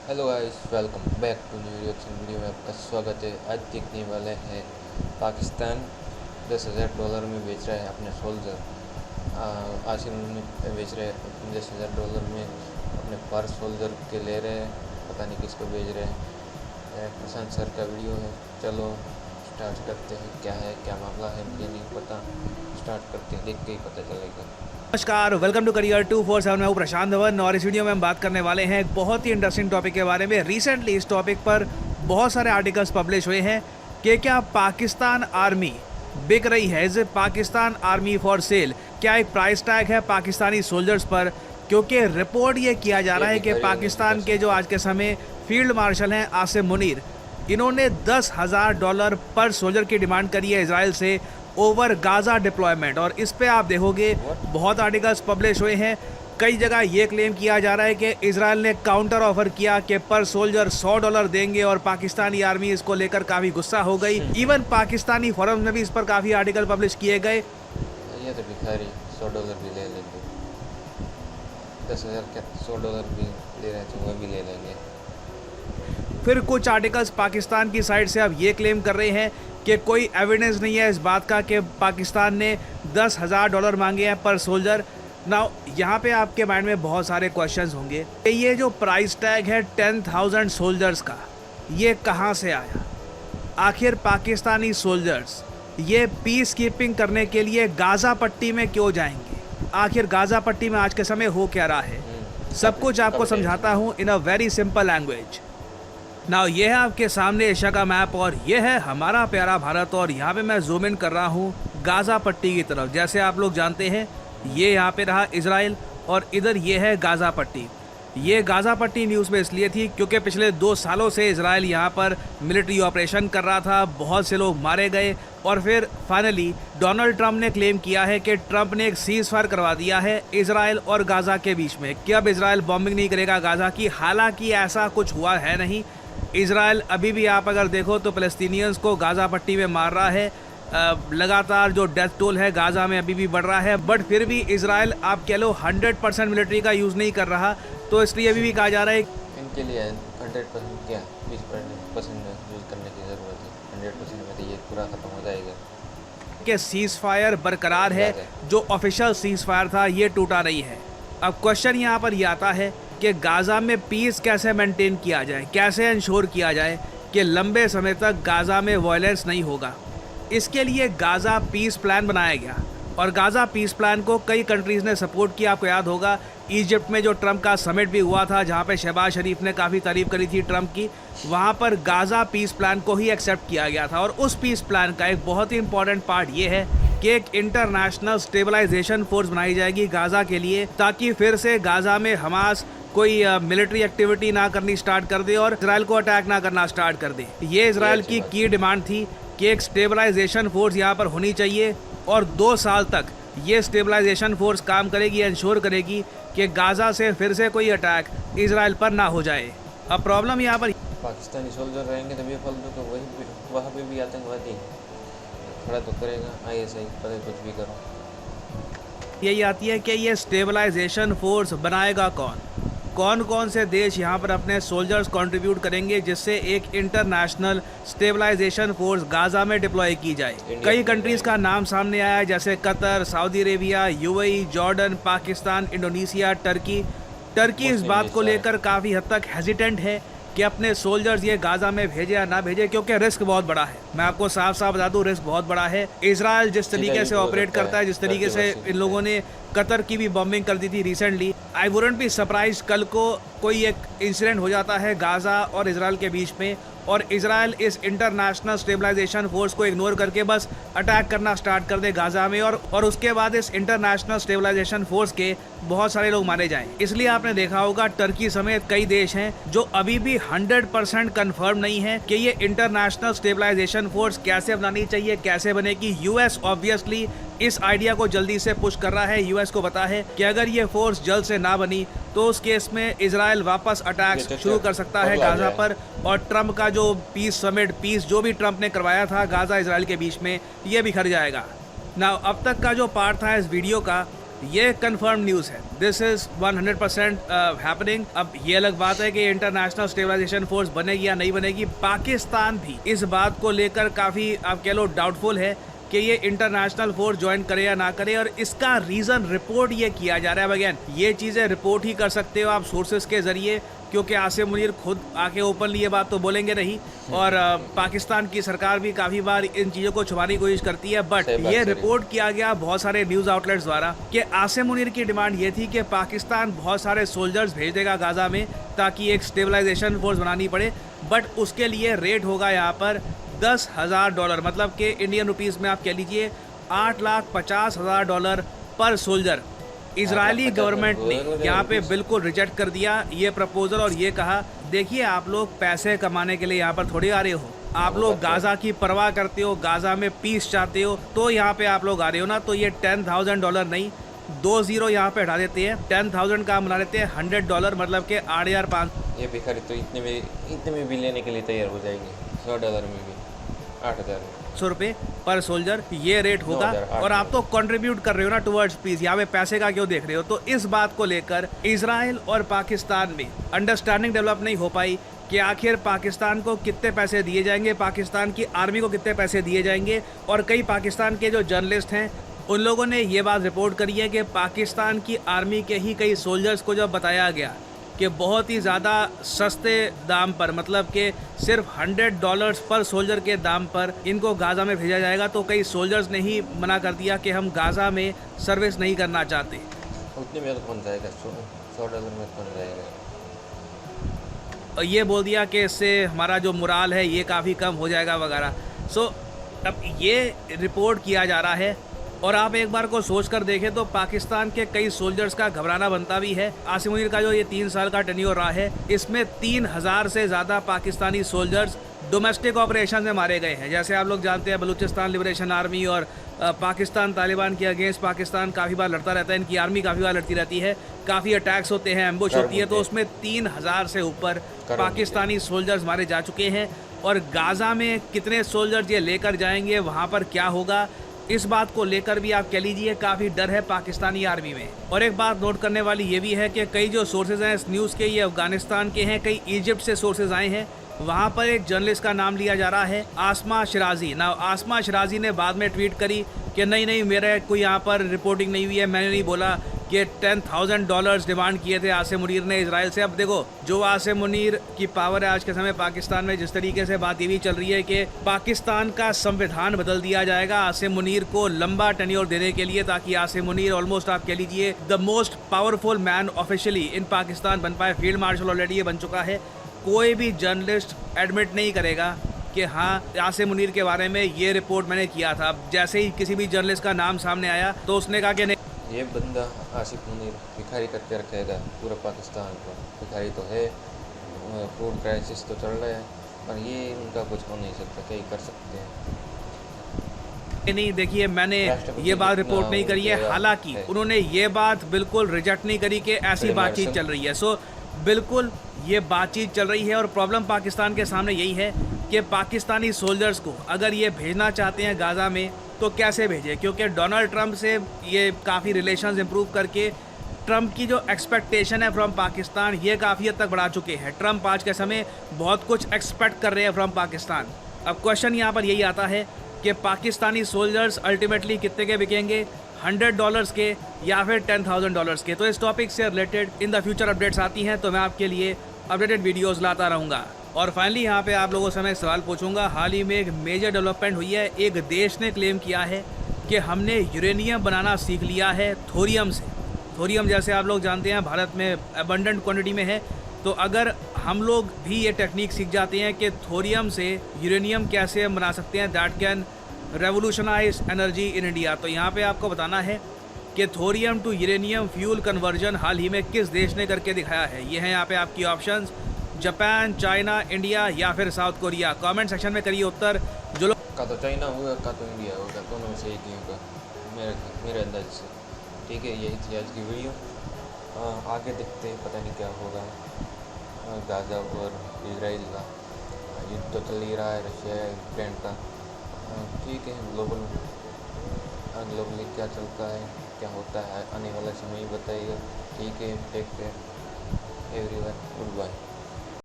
Hello guys, welcome back to new reaction video में आपका स्वागत है। आज देखने वाले हैं पाकिस्तान $10,000 में बेच रहा है अपने सोल्जर। आसिम में बेच रहे हैं $10,000 में अपने पर सोल्जर के ले रहे हैं, पता नहीं किसको बेच रहे हैं। प्रशांत सर का वीडियो है। चलो स्टार्ट करते हैं। क्या है, क्या मामला है मुझे नहीं पता। स्टार्ट करते हैं, देख के ही पता चलेगा। नमस्कार, वेलकम टू करियर 247। मैं हूं प्रशांत धवन और इस वीडियो में हम बात करने वाले हैं एक बहुत ही इंटरेस्टिंग टॉपिक के बारे में। रिसेंटली इस टॉपिक पर बहुत सारे आर्टिकल्स पब्लिश हुए हैं कि क्या पाकिस्तान आर्मी बिक रही है। Is Pakistan army for sale? क्या एक प्राइस टैग है पाकिस्तानी सोल्जर्स पर? क्योंकि रिपोर्ट ये किया जा रहा है कि पाकिस्तान के जो आज के समय फील्ड मार्शल हैं आसिम मुनीर, इन्होंने $10,000 पर सोल्जर की डिमांड करी है इजराइल से ओवर गाजा डिप्लॉयमेंट। और इस पे आप देखोगे बहुत आर्टिकल्स पब्लिश हुए हैं। कई जगह ये क्लेम किया जा रहा है कि इजराइल ने काउंटर ऑफर किया कि पर सोल्जर $100 देंगे और पाकिस्तानी आर्मी इसको लेकर काफ़ी गुस्सा हो गई। इवन पाकिस्तानी फोरम में भी इस पर काफ़ी आर्टिकल पब्लिश किए गए। ये तो भिखारी $100 भी ले लेंगे, 10,000 क्या $100 भी ले रहे हैं तो वो भी ले लेंगे। फिर कुछ आर्टिकल्स पाकिस्तान की साइड से अब ये क्लेम कर रहे हैं कि कोई एविडेंस नहीं है इस बात का कि पाकिस्तान ने $10,000 मांगे हैं पर सोल्जर। नाउ यहाँ पे आपके माइंड में बहुत सारे क्वेश्चंस होंगे कि ये जो प्राइस टैग है 10,000 सोल्जर्स का, ये कहाँ से आया? आखिर पाकिस्तानी सोल्जर्स ये पीस कीपिंग करने के लिए गाज़ा पट्टी में क्यों जाएंगे? आखिर गाज़ा पट्टी में आज के समय हो क्या रहा है? सब कुछ आपको समझाता हूँ in a very simple language. Now ये है आपके सामने एशिया का मैप और ये है हमारा प्यारा भारत। और यहाँ पे मैं जूम इन कर रहा हूँ गाज़ा पट्टी की तरफ। जैसे आप लोग जानते हैं ये यहाँ पे रहा इजराइल और इधर ये है गाज़ा पट्टी। ये गाज़ा पट्टी न्यूज़ में इसलिए थी क्योंकि पिछले 2 सालों से इजराइल यहाँ पर मिलिट्री ऑपरेशन कर रहा था, बहुत से लोग मारे गए और फिर फाइनली डोनाल्ड ट्रंप ने क्लेम किया है कि ट्रंप ने एक सीज फायर करवा दिया है इजराइल और गाज़ा के बीच में कि अब इजराइल बॉम्बिंग नहीं करेगा गाज़ा की। हालांकि ऐसा कुछ हुआ है नहीं। इजराइल अभी भी आप अगर देखो तो फ़लस्तीनियंस को गाज़ा पट्टी में मार रहा है। लगातार जो डेथ टोल है गाज़ा में अभी भी बढ़ रहा है। बट फिर भी इजराइल आप कह लो 100% मिलिट्री का यूज़ नहीं कर रहा, तो इसलिए अभी भी कहा जा रहा है इनके लिए 100% क्या 20% यूज़ करने की ज़रूरत है। 100% में तो ये पूरा ख़त्म हो जाएगा कि सीज़ फायर बरकरार है। जो ऑफिशियल सीज़ फायर था ये टूटा नहीं है। अब क्वेश्चन यहाँ पर ये आता है कि गाज़ा में पीस कैसे मेंटेन किया जाए, कैसे इंश्योर किया जाए कि लंबे समय तक गाज़ा में वायलेंस नहीं होगा। इसके लिए गाज़ा पीस प्लान बनाया गया और गाज़ा पीस प्लान को कई कंट्रीज़ ने सपोर्ट किया। आपको याद होगा इजिप्ट में जो ट्रंप का समिट भी हुआ था जहाँ पे शहबाज शरीफ ने काफ़ी तारीफ करी थी ट्रंप की, वहाँ पर गाज़ा पीस प्लान को ही एक्सेप्ट किया गया था। और उस पीस प्लान का एक बहुत ही इंपॉर्टेंट पार्ट ये है कि एक इंटरनेशनल स्टेबलाइजेशन फोर्स बनाई जाएगी गाज़ा के लिए, ताकि फिर से गाज़ा में हमास कोई मिलिट्री एक्टिविटी ना करनी स्टार्ट कर दे और इजराइल को अटैक ना करना स्टार्ट कर दे। ये इजराइल की डिमांड थी कि एक स्टेबलाइजेशन फोर्स यहाँ पर होनी चाहिए और 2 साल तक ये स्टेबलाइजेशन फोर्स काम करेगी, इंश्योर करेगी कि गाज़ा से फिर से कोई अटैक इजराइल पर ना हो जाए। अब प्रॉब्लम यहाँ पर पाकिस्तानी सोल्जर रहेंगे तो बेफालतू तो वहाँ पे भी आतंकवादी खड़ा तो करेगा। ISI पता कुछ भी करो। यही आती है कि ये स्टेबलाइजेशन फोर्स बनाएगा कौन, कौन कौन से देश यहाँ पर अपने सोल्जर्स कंट्रीब्यूट करेंगे जिससे एक इंटरनेशनल स्टेबलाइजेशन फोर्स गाज़ा में डिप्लॉय की जाए। कई कंट्रीज़ का नाम सामने आया है जैसे Qatar, Saudi Arabia, UAE, Jordan, Pakistan, Indonesia, Turkey इस बात को लेकर काफ़ी हद तक हेजिटेंट है कि अपने सोल्जर्स ये गाज़ा में भेजे या ना भेजे, क्योंकि रिस्क बहुत बड़ा है। मैं आपको साफ साफ बता दूं, रिस्क बहुत बड़ा है। इजराइल जिस तरीके से ऑपरेट करता है, जिस तरीके से इन लोगों ने कतर की भी बॉम्बिंग कर दी थी recently, I wouldn't be surprise कल को कोई एक इंसिडेंट हो जाता है गाज़ा और इजराइल के बीच में और इजराइल इस इंटरनेशनल स्टेबलाइजेशन फोर्स को इग्नोर करके बस अटैक करना स्टार्ट कर दे गाज़ा में और उसके बाद इस इंटरनेशनल स्टेबलाइजेशन फोर्स के बहुत सारे लोग मारे जाएं। इसलिए आपने देखा होगा टर्की समेत कई देश हैं जो अभी भी 100% कंफर्म नहीं है कि ये इंटरनेशनल स्टेबलाइजेशन फोर्स कैसे बनानी चाहिए, कैसे बनेगी। यूएस ऑब्वियसली इस आइडिया को जल्दी से पुश कर रहा है। यूएस को पता है कि अगर ये फोर्स जल्द से ना बनी तो उस केस में इजराइल वापस अटैक शुरू कर सकता है गाज़ा पर और ट्रंप का जो पीस जो भी ट्रंप ने करवाया था गाज़ा इजराइल के बीच में, ये बिखर जाएगा। ना अब तक का जो पार्ट था इस वीडियो का, ये कंफर्म न्यूज़ है, दिस इज़ 100% हैपनिंग। अब ये अलग बात है कि इंटरनेशनल स्टेबलाइजेशन फोर्स बनेगी या नहीं बनेगी। पाकिस्तान भी इस बात को लेकर काफ़ी आप कह लो डाउटफुल है कि ये इंटरनेशनल फोर्स ज्वाइन करे या ना करे, और इसका रीज़न रिपोर्ट ये किया जा रहा है। अगेन ये चीज़ें रिपोर्ट ही कर सकते हो आप सोर्सेज के ज़रिए, क्योंकि आसिम मुनीर खुद आके ओपनली ये बात तो बोलेंगे नहीं, और पाकिस्तान की सरकार भी काफ़ी बार इन चीज़ों को छुपाने की कोशिश करती है। बट ये रिपोर्ट किया गया बहुत सारे न्यूज़ आउटलेट्स द्वारा कि आसिम मुनीर की डिमांड ये थी कि पाकिस्तान बहुत सारे सोल्जर्स भेज देगा गाज़ा में ताकि एक स्टेबलाइजेशन फोर्स बनानी पड़े, बट उसके लिए रेट होगा यहाँ पर $10,000, मतलब कि इंडियन रुपीस में आप कह लीजिए $8,50,000 पर सोल्जर। इजरायली गवर्नमेंट ने यहाँ पे बिल्कुल रिजेक्ट कर दिया ये प्रपोजल, और ये कहा देखिए आप लोग पैसे कमाने के लिए यहाँ पर थोड़ी आ रहे हो, आप लोग गाज़ा की परवाह करते हो, गाज़ा में पीस चाहते हो, तो यहाँ पे आप लोग आ रहे हो ना, तो ये $10,000 नहीं, 2 ज़ीरो यहाँ पे हटा देते हैं, 10,000 का हम बना देते हैं $100, मतलब कि 8,500। ये भिखारी तो इतने में भी लेने के लिए तैयार हो जाएंगे, $100 में भी, 8,000 रुपये पर सोल्जर ये रेट होगा। और आप तो कंट्रीब्यूट कर रहे हो ना टुवर्ड्स पीस, यहाँ पे पैसे का क्यों देख रहे हो? तो इस बात को लेकर इजराइल और पाकिस्तान में अंडरस्टैंडिंग डेवलप नहीं हो पाई कि आखिर पाकिस्तान को कितने पैसे दिए जाएंगे, पाकिस्तान की आर्मी को कितने पैसे दिए जाएंगे। और कई पाकिस्तान के जो जर्नलिस्ट हैं उन लोगों ने ये बात रिपोर्ट करी है कि पाकिस्तान की आर्मी के ही कई सोल्जर्स को जब बताया गया कि बहुत ही ज़्यादा सस्ते दाम पर, मतलब कि सिर्फ $100 पर सोल्जर के दाम पर इनको गाज़ा में भेजा जाएगा, तो कई सोल्जर्स ने ही मना कर दिया कि हम गाज़ा में सर्विस नहीं करना चाहते। उतने में तो कौन जाएगा, $100 में कौन जाएगा। और ये बोल दिया कि इससे हमारा जो मोराल है ये काफ़ी कम हो जाएगा वगैरह। सो अब ये रिपोर्ट किया जा रहा है, और आप एक बार को सोच कर देखें तो पाकिस्तान के कई सोल्जर्स का घबराना बनता भी है। आसिम मुनीर का जो ये 3 साल का टेन्योर रहा है, इसमें 3,000 से ज़्यादा पाकिस्तानी सोल्जर्स डोमेस्टिक ऑपरेशन में मारे गए हैं। जैसे आप लोग जानते हैं बलूचिस्तान लिबरेशन आर्मी और पाकिस्तान तालिबान के अगेंस्ट पाकिस्तान काफ़ी बार लड़ता रहता है, इनकी आर्मी काफ़ी बार लड़ती रहती है, काफ़ी अटैक्स होते हैं, एम्बुश होती है, तो उसमें 3,000 से ऊपर पाकिस्तानी सोल्जर्स मारे जा चुके हैं। और गाज़ा में कितने सोल्जर्स ये लेकर जाएंगे, वहाँ पर क्या होगा, इस बात को लेकर भी आप कह लीजिए काफ़ी डर है पाकिस्तानी आर्मी में। और एक बात नोट करने वाली ये भी है कि कई जो सोर्सेज हैं इस न्यूज़ के, ये अफगानिस्तान के हैं, कई इजिप्ट से सोर्सेज आए हैं। वहाँ पर एक जर्नलिस्ट का नाम लिया जा रहा है आसमा शिराजी। ना आसमा शिराजी ने बाद में ट्वीट करी कि नहीं मेरा कोई यहाँ पर रिपोर्टिंग नहीं हुई है, मैंने नहीं बोला कि $10,000 डिमांड किए थे आसिम मुनीर ने इजराइल से। अब देखो जो आसिम मुनीर की पावर है आज के समय पाकिस्तान में, जिस तरीके से बात ये भी चल रही है कि पाकिस्तान का संविधान बदल दिया जाएगा आसिम मुनीर को लंबा टेन्योर देने के लिए, ताकि आसिम मुनीर ऑलमोस्ट आप कह लीजिए the most powerful man officially in Pakistan बन पाए। फील्ड मार्शल ऑलरेडी ये बन चुका है। कोई भी जर्नलिस्ट एडमिट नहीं करेगा कि हाँ आसिम मुनीर के बारे में ये रिपोर्ट मैंने किया था। जैसे ही किसी भी जर्नलिस्ट का नाम सामने आया तो उसने कहा कि नहीं, ये बंदा आसिफ मुनीर भिखारी करके रखेगा पूरा पाकिस्तान को। भिखारी तो है, फूड क्राइसिस तो चल रहा है, पर ये उनका कुछ हो नहीं सकता, क्या ही कर सकते हैं। नहीं देखिए मैंने ये बात रिपोर्ट नहीं करी है, हालांकि उन्होंने ये बात बिल्कुल रिजेक्ट नहीं करी कि ऐसी बातचीत चल रही है। सो बिल्कुल ये बातचीत चल रही है, और प्रॉब्लम पाकिस्तान के सामने यही है कि पाकिस्तानी सोल्जर्स को अगर ये भेजना चाहते हैं गाज़ा में तो कैसे भेजें, क्योंकि डोनाल्ड ट्रंप से ये काफ़ी रिलेशंस इंप्रूव करके ट्रंप की जो एक्सपेक्टेशन है फ्रॉम पाकिस्तान ये काफ़ी हद तक बढ़ा चुके हैं। ट्रंप आज के समय बहुत कुछ एक्सपेक्ट कर रहे हैं फ्रॉम पाकिस्तान। अब क्वेश्चन यहाँ पर यही आता है कि पाकिस्तानी सोल्जर्स अल्टीमेटली कितने के बिकेंगे, $100 के या फिर $10,000 के। तो इस टॉपिक से related in the future updates आती हैं तो मैं आपके लिए अपडेटेड वीडियोस लाता रहूँगा। और फाइनली यहाँ पे आप लोगों से मैं एक सवाल पूछूंगा। हाल ही में एक मेजर डेवलपमेंट हुई है, एक देश ने क्लेम किया है कि हमने यूरेनियम बनाना सीख लिया है थोरियम से। थोरियम जैसे आप लोग जानते हैं भारत में अबंडेंट क्वांटिटी में है, तो अगर हम लोग भी ये टेक्निक सीख जाते हैं कि थोरियम से यूरेनियम कैसे हम बना सकते हैं, that can revolutionise energy in India. तो यहाँ पे आपको बताना है कि thorium to uranium fuel conversion हाल ही में किस देश ने करके दिखाया है। ये हैं यहाँ पे आपकी ऑप्शंस, जापान, चाइना, इंडिया या फिर साउथ कोरिया। कमेंट सेक्शन में करिए उत्तर। जो लोग का तो चाइना होगा का तो इंडिया होगा, दोनों में से एक ही होगा मेरे अंदाज से। ठीक है, यही थी आज की वीडियो। आगे देखते हैं, पता नहीं क्या होगा। गाज़ा और इजराइल का युद्ध तो चल ही रहा है, रशिया यूक्रेन का। ठीक है, ग्लोबली क्या चलता है क्या होता है आने वाला समय ही बताएगा। ठीक है, take care everyone, good bye.